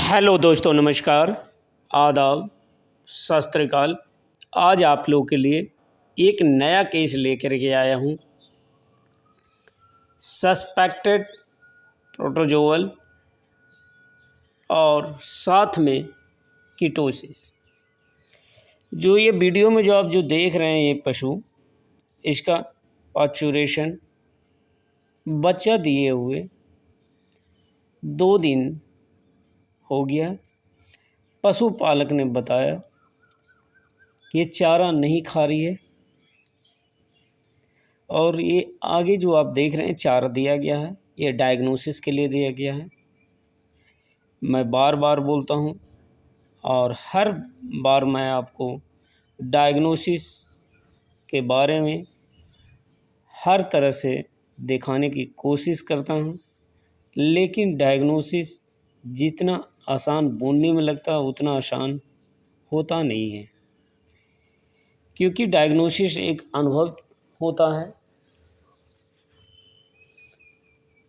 Hello दोस्तों, नमस्कार, आदाब, सत श्री अकाल। आज आप लोगों के लिए एक नया केस लेकर के आया हूँ। सस्पेक्टेड प्रोटोजोअल और साथ में कीटोसिस। जो ये वीडियो में जो आप देख रहे हैं, ये पशु, इसका पार्चुरेशन बच्चा दिए हुए 2 दिन हो गया। पशुपालक ने बताया कि ये चारा नहीं खा रही है और ये आगे जो आप देख रहे हैं चारा दिया गया है, ये डायग्नोसिस के लिए दिया गया है। मैं बार बार बोलता हूँ और हर बार मैं आपको डायग्नोसिस के बारे में हर तरह से दिखाने की कोशिश करता हूँ, लेकिन डायग्नोसिस जितना आसान बोलने में लगता है उतना आसान होता नहीं है, क्योंकि डायग्नोसिस एक अनुभव होता है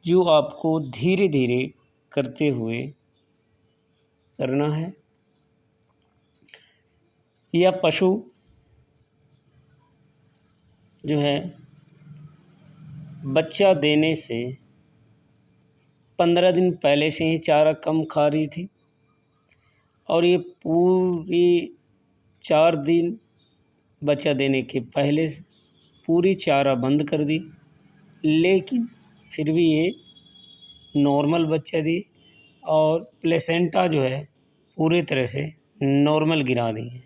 जो आपको धीरे धीरे करते हुए करना है। यह पशु जो है बच्चा देने से 15 दिन पहले से ही चारा कम खा रही थी और ये पूरी 4 दिन बच्चा देने के पहले से पूरी चारा बंद कर दी, लेकिन फिर भी ये नॉर्मल बच्चा दी और प्लेसेंटा जो है पूरी तरह से नॉर्मल गिरा दी है।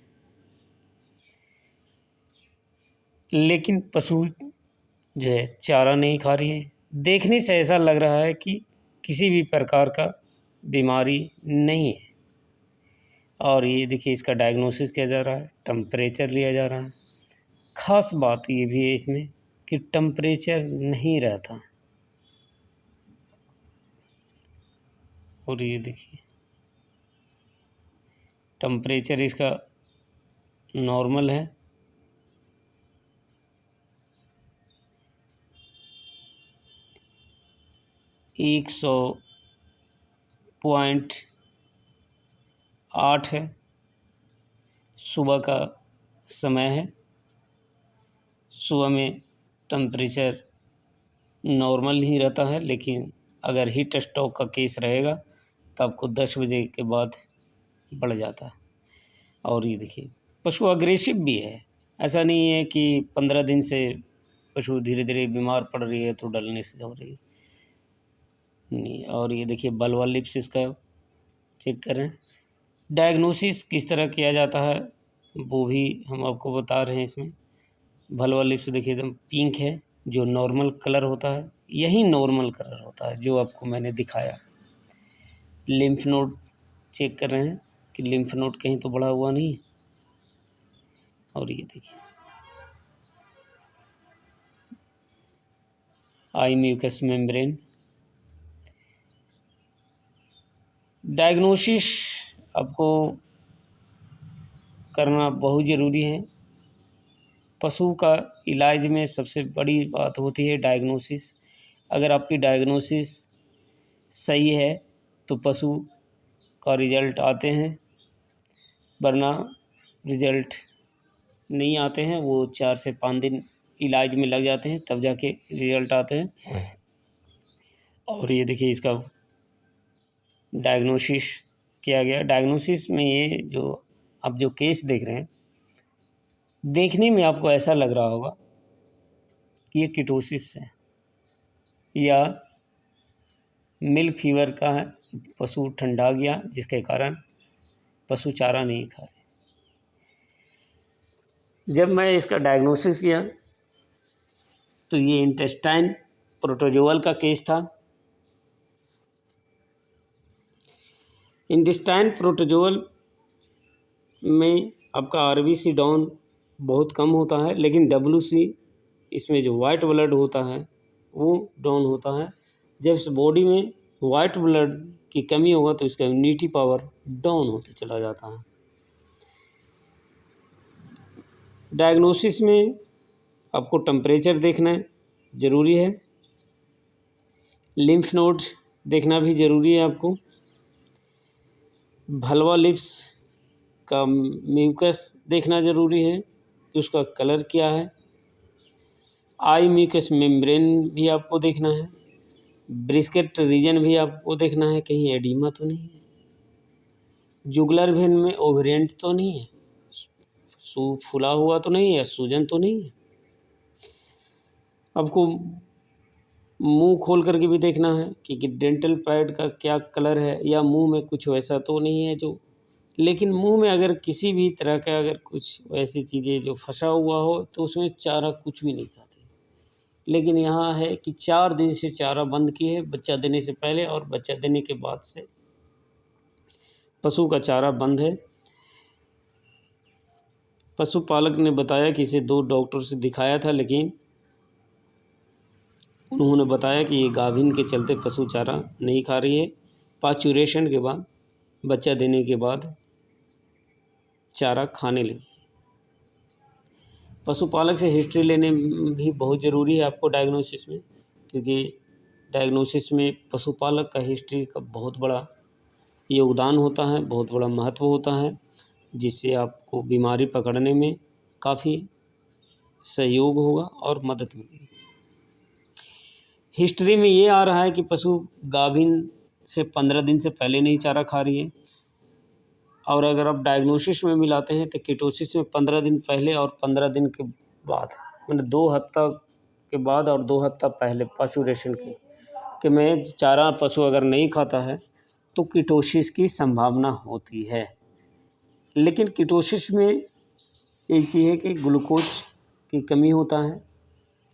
लेकिन पशु जो है चारा नहीं खा रही है। देखने से ऐसा लग रहा है कि किसी भी प्रकार का बीमारी नहीं है। और ये देखिए, इसका डायग्नोसिस किया जा रहा है, टेम्परेचर लिया जा रहा है। ख़ास बात ये भी है इसमें कि टेम्परेचर नहीं रहता। और ये देखिए, टेम्परेचर इसका नॉर्मल है। एक 100.8 है। सुबह का समय है। सुबह में टेम्परेचर नॉर्मल ही रहता है, लेकिन अगर हीट स्ट्रोक का केस रहेगा तो आपको 10 बजे के बाद बढ़ जाता है। और ये देखिए, पशु अग्रेसिव भी है। ऐसा नहीं है कि 15 दिन से पशु धीरे धीरे बीमार पड़ रही है तो डलने से हो रही है, नहीं। और ये देखिए, बल्बा लिप्स इसका चेक कर रहे हैं। डायग्नोसिस किस तरह किया जाता है वो भी हम आपको बता रहे हैं। इसमें बल्बा लिप्स देखिए एकदम पिंक है, जो नॉर्मल कलर होता है, यही नॉर्मल कलर होता है जो आपको मैंने दिखाया। लिम्फ नोड चेक कर रहे हैं कि लिम्फ नोड कहीं तो बढ़ा हुआ नहीं है। और ये देखिए, आई म्यूकस मेम्ब्रेन। डायग्नोसिस आपको करना बहुत ज़रूरी है। पशु का इलाज में सबसे बड़ी बात होती है डायग्नोसिस। अगर आपकी डायग्नोसिस सही है तो पशु का रिज़ल्ट आते हैं, वरना रिज़ल्ट नहीं आते हैं। वो 4 से 5 दिन इलाज में लग जाते हैं, तब जाके रिज़ल्ट आते हैं। और ये देखिए, इसका डायग्नोसिस किया गया। डायग्नोसिस में ये जो आप जो केस देख रहे हैं, देखने में आपको ऐसा लग रहा होगा कि ये कीटोसिस है या मिल्क फीवर का है, पशु ठंडा गया जिसके कारण पशु चारा नहीं खा रहे। जब मैं इसका डायग्नोसिस किया तो ये इंटेस्टाइन प्रोटोजोअल का केस था। इंटेस्टाइन प्रोटोजोअल में आपका आरबीसी डाउन बहुत कम होता है, लेकिन डब्ल्यूसी, इसमें जो वाइट ब्लड होता है वो डाउन होता है। जब इस बॉडी में वाइट ब्लड की कमी होगा तो इसका इम्यूनिटी पावर डाउन होते चला जाता है। डायग्नोसिस में आपको टेम्परेचर देखना ज़रूरी है, लिम्फ नोड देखना भी ज़रूरी है आपको। भलवा लिप्स का म्यूकस देखना ज़रूरी है कि उसका कलर क्या है। आई म्यूकस मेम्ब्रेन भी आपको देखना है। ब्रिस्केट रीजन भी आपको देखना है, कहीं एडिमा तो नहीं है। जुगलर वेन में ओवरेंट तो नहीं है, फूला हुआ तो नहीं है, सूजन तो नहीं है। आपको मुंह खोल करके भी देखना है कि डेंटल पैड का क्या कलर है, या मुंह में कुछ वैसा तो नहीं है जो, लेकिन मुंह में अगर किसी भी तरह का अगर कुछ ऐसी चीज़ें जो फंसा हुआ हो तो उसमें चारा कुछ भी नहीं खाते। लेकिन यहाँ है कि 4 दिन से चारा बंद किए है, बच्चा देने से पहले और बच्चा देने के बाद से पशु का चारा बंद है। पशुपालक ने बताया कि इसे 2 डॉक्टर से दिखाया था, लेकिन उन्होंने बताया कि ये गाभिन के चलते पशु चारा नहीं खा रही है। पाचुरेशन के बाद, बच्चा देने के बाद चारा खाने लगी। पशुपालक से हिस्ट्री लेने भी बहुत ज़रूरी है आपको डायग्नोसिस में, क्योंकि डायग्नोसिस में पशुपालक का हिस्ट्री का बहुत बड़ा योगदान होता है, बहुत बड़ा महत्व होता है, जिससे आपको बीमारी पकड़ने में काफ़ी सहयोग होगा और मदद मिलेगी। हिस्ट्री में ये आ रहा है कि पशु गाभिन से 15 दिन से पहले नहीं चारा खा रही है, और अगर आप डायग्नोसिस में मिलाते हैं तो कीटोसिस में 15 दिन पहले और 15 दिन के बाद, मतलब 2 हफ्ता के बाद और 2 हफ्ता पहले पाचुरेशन के कि मैं चारा पशु अगर नहीं खाता है तो कीटोसिस की संभावना होती है। लेकिन कीटोसिस में एक चीज़ है कि ग्लूकोज की कमी होता है,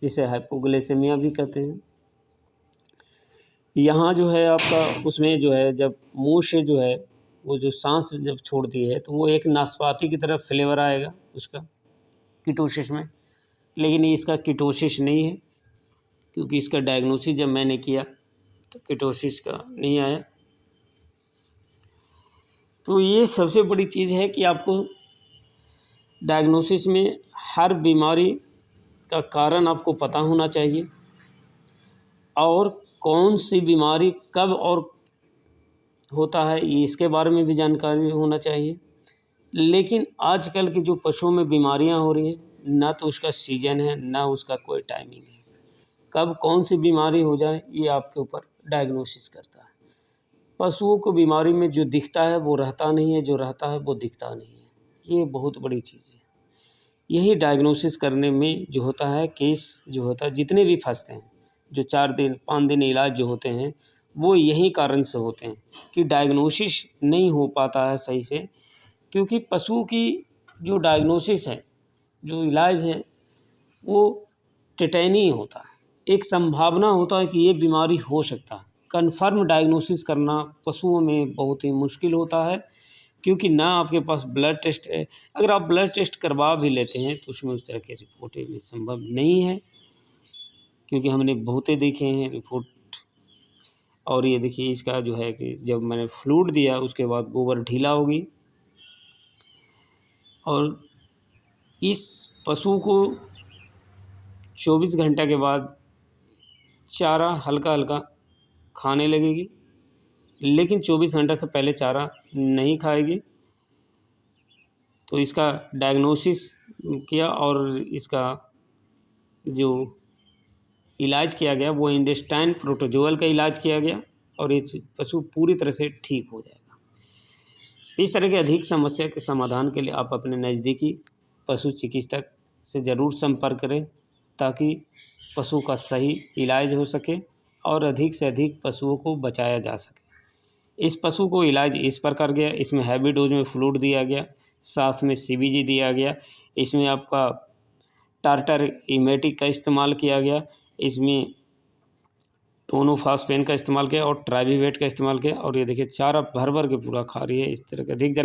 जिसे हाइपोग्लाइसेमिया भी कहते हैं। यहाँ जो है आपका उसमें जो है जब मुंह से जो है वो जो सांस जब छोड़ती है तो वो एक नाशपाती की तरह फ्लेवर आएगा उसका कीटोसिस में, लेकिन इसका कीटोसिस नहीं है, क्योंकि इसका डायग्नोसिस जब मैंने किया तो कीटोसिस का नहीं आया। तो ये सबसे बड़ी चीज़ है कि आपको डायग्नोसिस में हर बीमारी का कारण आपको पता होना चाहिए, और कौन सी बीमारी कब और होता है ये इसके बारे में भी जानकारी होना चाहिए। लेकिन आजकल की जो पशुओं में बीमारियां हो रही हैं, ना तो उसका सीजन है ना उसका कोई टाइमिंग है, कब कौन सी बीमारी हो जाए ये आपके ऊपर डायग्नोसिस करता है। पशुओं को बीमारी में जो दिखता है वो रहता नहीं है, जो रहता है वो दिखता नहीं है। ये बहुत बड़ी चीज़ है। यही डायग्नोसिस करने में जो होता है, केस जो होता है जितने भी फंसते हैं, जो 4 दिन 5 दिन इलाज जो होते हैं वो यही कारण से होते हैं कि डायग्नोसिस नहीं हो पाता है सही से, क्योंकि पशु की जो डायग्नोसिस है, जो इलाज है, वो टेटनी होता है। एक संभावना होता है कि ये बीमारी हो सकता है। कन्फर्म डायग्नोसिस करना पशुओं में बहुत ही मुश्किल होता है, क्योंकि ना आपके पास ब्लड टेस्ट है। अगर आप ब्लड टेस्ट करवा भी लेते हैं तो उसमें उस तरह की रिपोर्टें भी संभव नहीं है, क्योंकि हमने बहुते देखे हैं रिपोर्ट। और ये देखिए इसका जो है कि जब मैंने फ्लूइड दिया उसके बाद गोबर ढीला हो गई, और इस पशु को 24 घंटा के बाद चारा हल्का हल्का खाने लगेगी, लेकिन 24 घंटा से पहले चारा नहीं खाएगी। तो इसका डायग्नोसिस किया और इसका जो इलाज किया गया वो इंडेस्टाइन प्रोटोजोअल का इलाज किया गया, और ये पशु पूरी तरह से ठीक हो जाएगा। इस तरह के अधिक समस्या के समाधान के लिए आप अपने नज़दीकी पशु चिकित्सक से ज़रूर संपर्क करें, ताकि पशु का सही इलाज हो सके और अधिक से अधिक पशुओं को बचाया जा सके। इस पशु को इलाज इस प्रकार गया, इसमें हैवी डोज में फ्लूइड दिया गया, साथ में सीबीजी दिया गया, इसमें आपका टार्टर इमेटिक का इस्तेमाल किया गया, इसमें टोनोफास्पेन का इस्तेमाल किया और ट्राइवीवेट का इस्तेमाल किया। और ये देखिए चारा भर भर के पूरा खा रही है। इस तरह का अधिक